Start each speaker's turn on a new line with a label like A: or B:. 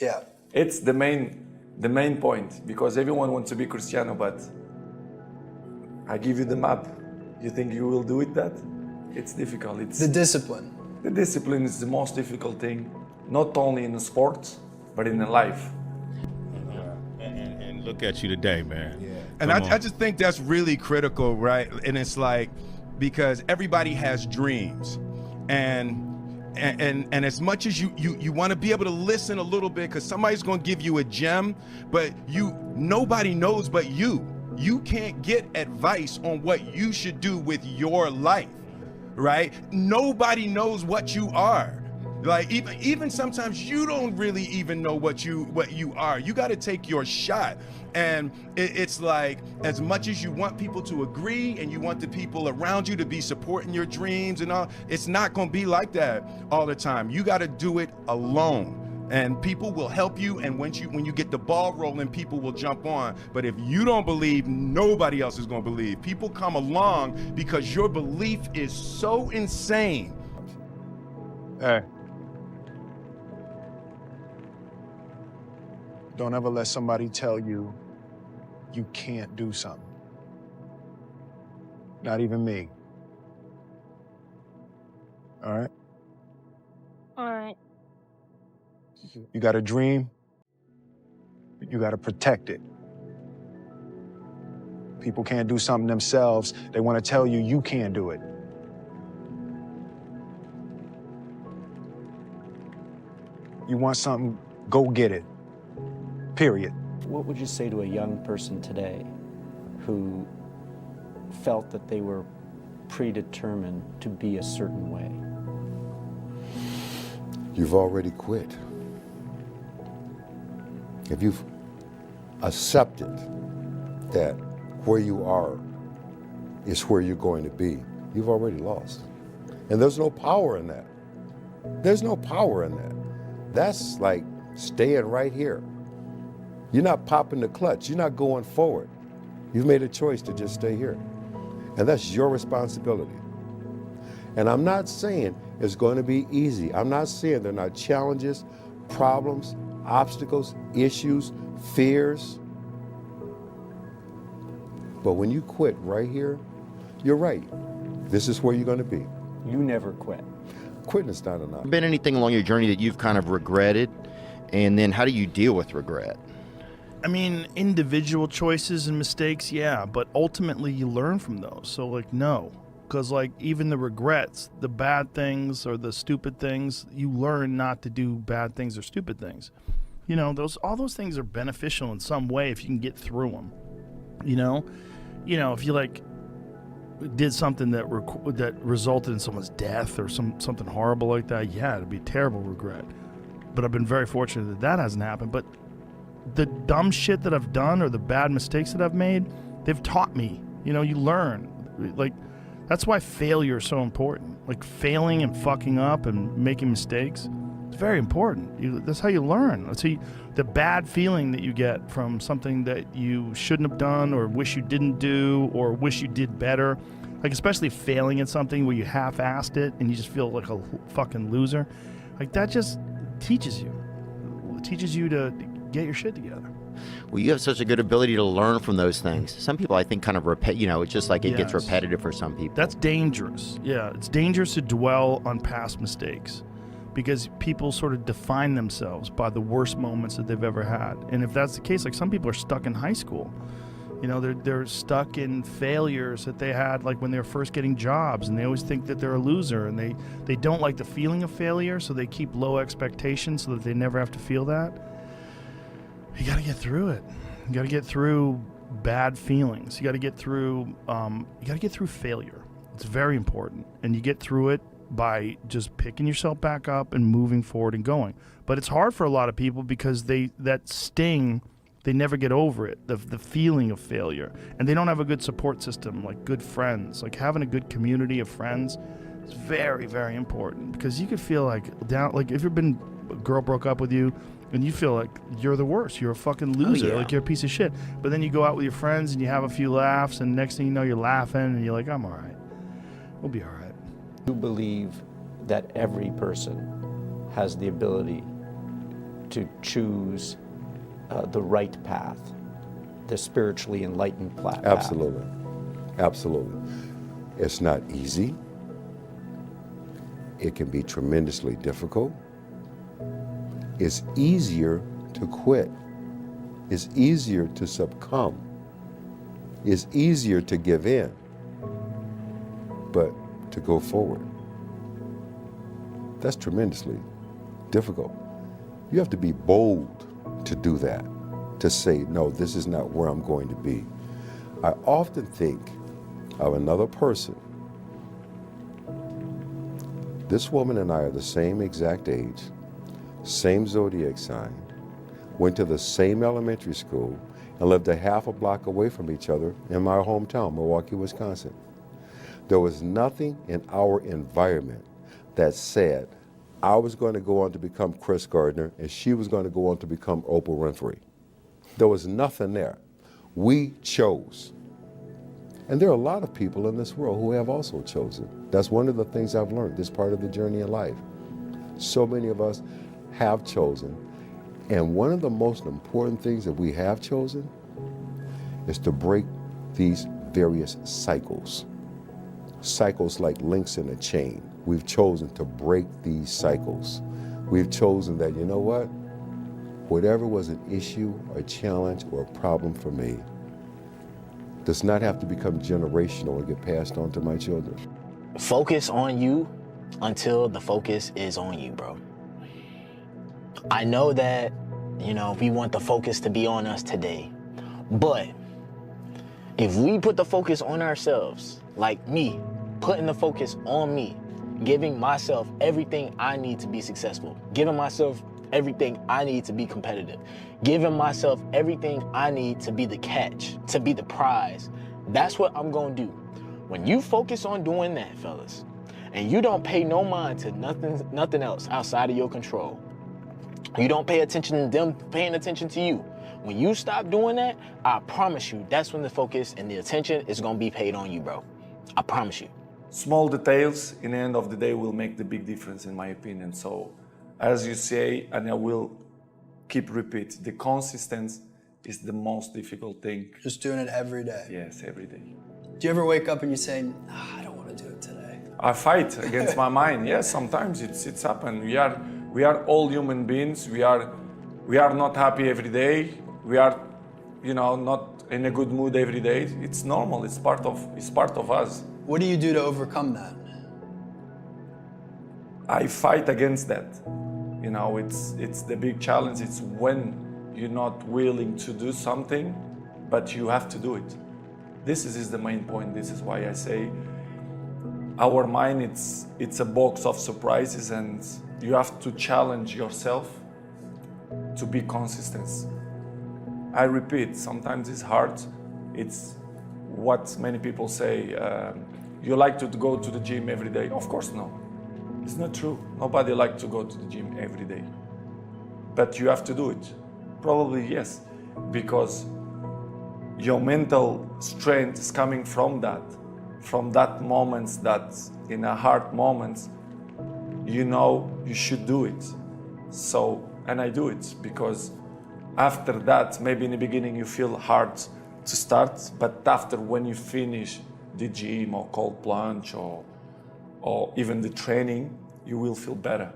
A: Yeah.
B: It's the main point, because everyone wants to be Cristiano, but I give you the map. You think you will do it that? It's difficult. It's
A: The discipline.
B: The discipline is the most difficult thing, not only in sports, but in life.
C: And look at you today, man.
D: Yeah. And I just think that's really critical, right? And it's like, because everybody has dreams, and as much as you want to be able to listen a little bit, because somebody's going to give you a gem, but nobody knows but you. You can't get advice on what you should do with your life, right? Nobody knows what you are. Like even sometimes you don't really even know what you are. You got to take your shot. And it's like, as much as you want people to agree and you want the people around you to be supporting your dreams and all, it's not going to be like that all the time. You got to do it alone. And people will help you, and when you get the ball rolling, people will jump on. But if you don't believe, nobody else is going to believe. People come along because your belief is so insane.
E: Hey. Don't ever let somebody tell you you can't do something. Not even me. All right?
F: All right.
E: You got a dream, you got to protect it. People can't do something themselves. They want to tell you you can't do it. You want something, go get it. Period.
G: What would you say to a young person today who felt that they were predetermined to be a certain way?
H: You've already quit. If you've accepted that where you are is where you're going to be, you've already lost. And there's no power in that. There's no power in that. That's like staying right here. You're not popping the clutch. You're not going forward. You've made a choice to just stay here. And that's your responsibility. And I'm not saying it's going to be easy. I'm not saying there are not challenges, problems, obstacles, issues, fears. But when you quit right here, you're right. This is where you're going to be.
G: You never quit.
H: Quitting is not enough.
I: Been anything along your journey that you've kind of regretted? And then how do you deal with regret?
J: I mean, individual choices and mistakes, yeah, but ultimately you learn from those. So, like, no. Because, like, even the regrets, the bad things or the stupid things, you learn not to do bad things or stupid things. You know, all those things are beneficial in some way if you can get through them. You know, if you, like, did something that resulted in someone's death or something horrible like that, yeah, it'd be a terrible regret. But I've been very fortunate that hasn't happened. But the dumb shit that I've done or the bad mistakes that I've made, they've taught me. You know, you learn. Like, that's why failure is so important. Like, failing and fucking up and making mistakes, it's very important. That's how you learn. That's how the bad feeling that you get from something that you shouldn't have done or wish you didn't do or wish you did better. Like, especially failing at something where you half-assed it and you just feel like a fucking loser. Like, that just teaches you. It teaches you to get your shit together.
I: Well, you have such a good ability to learn from those things. Some people, I think, kind of it's just like it gets repetitive for some people.
J: That's dangerous. Yeah, it's dangerous to dwell on past mistakes because people sort of define themselves by the worst moments that they've ever had. And if that's the case, like, some people are stuck in high school. You know, they're stuck in failures that they had, like, when they were first getting jobs, and they always think that they're a loser, and they don't like the feeling of failure, so they keep low expectations so that they never have to feel that. You got to get through it. You got to get through bad feelings. You got to get through failure. It's very important. And you get through it by just picking yourself back up and moving forward and going. But it's hard for a lot of people because that sting, they never get over it, the feeling of failure. And they don't have a good support system, like good friends. Like, having a good community of friends is very, very important, because you could feel like down, like if a girl broke up with you, and you feel like you're the worst. You're a fucking loser.
I: Oh, yeah.
J: Like, you're a piece of shit. But then you go out with your friends and you have a few laughs, and next thing you know, you're laughing and you're like, I'm all right. We'll be all right.
G: You believe that every person has the ability to choose the right path, the spiritually enlightened path.
H: Absolutely. Absolutely. It's not easy. It can be tremendously difficult. It's easier to quit. It's easier to succumb. It's easier to give in. But to go forward, that's tremendously difficult. You have to be bold to do that, to say, no, this is not where I'm going to be. I often think of another person. This woman and I are the same exact age, same zodiac sign, went to the same elementary school, and lived a half a block away from each other in my hometown, Milwaukee, Wisconsin. There was nothing in our environment that said I was going to go on to become Chris Gardner and she was going to go on to become Oprah Winfrey. There was nothing there. We chose. And there are a lot of people in this world who have also chosen. That's one of the things I've learned, this part of the journey in life. So many of us have chosen. And one of the most important things that we have chosen is to break these various cycles. Cycles like links in a chain. We've chosen to break these cycles. We've chosen that, you know what? Whatever was an issue, a challenge, or a problem for me does not have to become generational and get passed on to my children.
A: Focus on you until the focus is on you, bro. I know that, we want the focus to be on us today, but if we put the focus on ourselves, like me, putting the focus on me, giving myself everything I need to be successful, giving myself everything I need to be competitive, giving myself everything I need to be the catch, to be the prize, that's what I'm gonna do. When you focus on doing that, fellas, and you don't pay no mind to nothing else outside of your control, you don't pay attention to them paying attention to you. When you stop doing that, I promise you, that's when the focus and the attention is gonna be paid on you, bro. I promise you.
B: Small details in the end of the day will make the big difference, in my opinion. So, as you say, and I will keep repeat, the consistency is the most difficult thing.
C: Just doing it every day.
B: Yes, every day.
C: Do you ever wake up and you say, I don't want to do it today?
B: I fight against my mind. Yes, sometimes it's happened. We are all human beings. We are not happy every day. We are, not in a good mood every day. It's normal. It's part of us.
C: What do you do to overcome that?
B: I fight against that. It's the big challenge. It's when you're not willing to do something, but you have to do it. This is the main point. This is why I say our mind, it's a box of surprises, and you have to challenge yourself to be consistent. I repeat, sometimes it's hard. It's what many people say, you like to go to the gym every day. Of course, no. It's not true. Nobody likes to go to the gym every day. But you have to do it. Probably yes, because your mental strength is coming from that moments, that in a hard moments, you should do it. So, and I do it because after that, maybe in the beginning you feel hard to start, but after when you finish the gym or cold plunge or even the training, you will feel better.